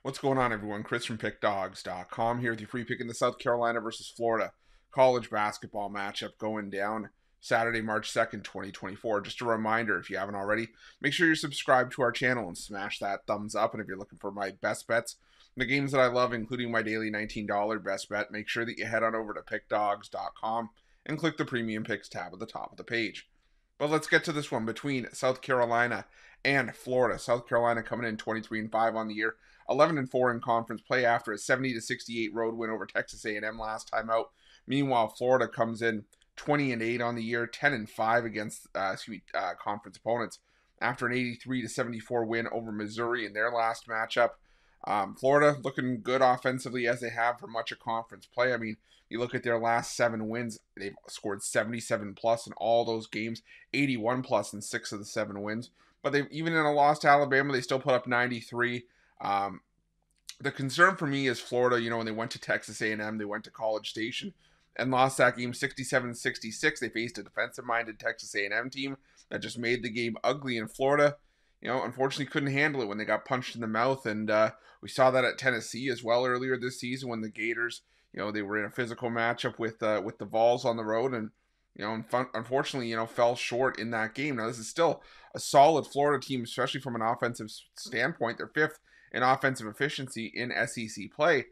What's going on, everyone? Chris from Pickdawgz.com here with your free pick in the South Carolina versus Florida college basketball matchup going down Saturday, March 2nd, 2024. Just a reminder, if you haven't already, make sure you're subscribed to our channel and smash that thumbs up. And if you're looking for my best bets, the games that I love, including my daily $19 best bet, make sure that you head on over to Pickdawgz.com and click the Premium Picks tab at the top of the page. But let's get to this one between South Carolina and Florida. South Carolina coming in 23-5 on the year, 11-4 in conference play after a 70-68 road win over Texas A&M last time out. Meanwhile, Florida comes in 20-8 on the year, 10-5 against conference opponents after an 83-74 win over Missouri in their last matchup. Florida looking good offensively as they have for much of conference play. I mean, you look at their last 7 wins, they've scored 77 plus in all those games, 81 plus in 6 of the 7 wins. But they've, even in a loss to Alabama, they still put up 93. The concern for me is Florida, when they went to Texas A&M, they went to College Station and lost that game 67-66. They faced a defensive-minded Texas A&M team that just made the game ugly, in Florida, unfortunately couldn't handle it when they got punched in the mouth. And we saw that at Tennessee as well earlier this season when the Gators, they were in a physical matchup with the Vols on the road and, unfortunately, fell short in that game. Now, this is still a solid Florida team, especially from an offensive standpoint. They're 5th in offensive efficiency in SEC play.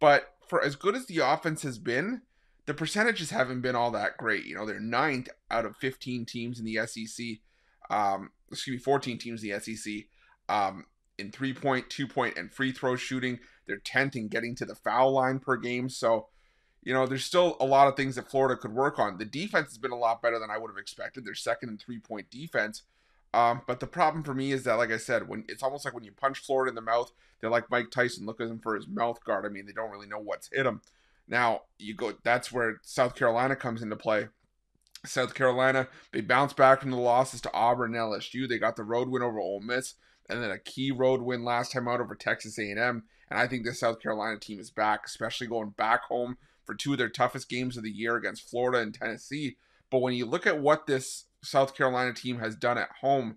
But for as good as the offense has been, the percentages haven't been all that great. They're 9th out of 15 teams in the SEC. 14 teams in the SEC in 3-point, 2-point, and free throw shooting. They're 10th in getting to the foul line per game. So, there's still a lot of things that Florida could work on. The defense has been a lot better than I would have expected. They're 2nd in 3-point defense. But the problem for me is that, like I said, when it's almost like when you punch Florida in the mouth, they're like Mike Tyson looking for his mouth guard. I mean, they don't really know what's hit him. Now, that's where South Carolina comes into play. South Carolina, they bounced back from the losses to Auburn and LSU. They got the road win over Ole Miss, and then a key road win last time out over Texas A&M. And I think this South Carolina team is back, especially going back home for 2 of their toughest games of the year against Florida and Tennessee. But when you look at what this South Carolina team has done at home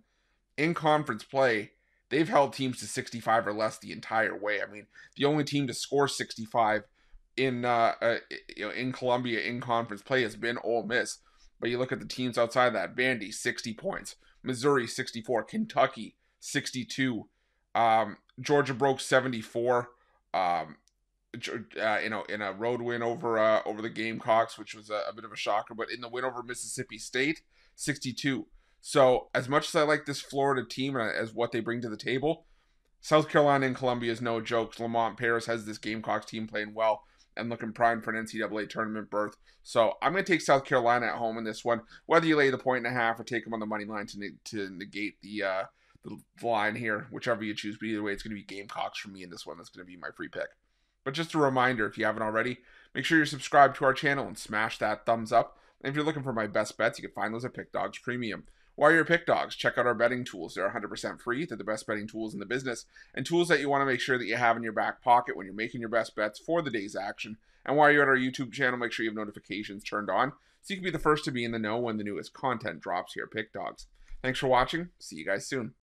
in conference play, they've held teams to 65 or less the entire way. I mean, the only team to score 65 in Columbia in conference play has been Ole Miss. But you look at the teams outside that: Vandy 60 points, Missouri 64, Kentucky 62, Georgia broke 74. In a road win over the Gamecocks, which was a bit of a shocker, but in the win over Mississippi State, 62. So as much as I like this Florida team and as what they bring to the table, South Carolina and Columbia is no joke. Lamont Paris has this Gamecocks team playing well and looking primed for an NCAA tournament berth. So I'm going to take South Carolina at home in this one, whether you lay the 1.5 or take them on the money line to negate the line here, whichever you choose. But either way, it's going to be Gamecocks for me in this one. That's going to be my free pick. But just a reminder, if you haven't already, make sure you're subscribed to our channel and smash that thumbs up. And if you're looking for my best bets, you can find those at Pickdawgz Premium. While you're at Pickdawgz, check out our betting tools. They're 100% free. They're the best betting tools in the business, and tools that you want to make sure that you have in your back pocket when you're making your best bets for the day's action. And while you're at our YouTube channel, make sure you have notifications turned on so you can be the first to be in the know when the newest content drops here at Pickdawgz. Thanks for watching. See you guys soon.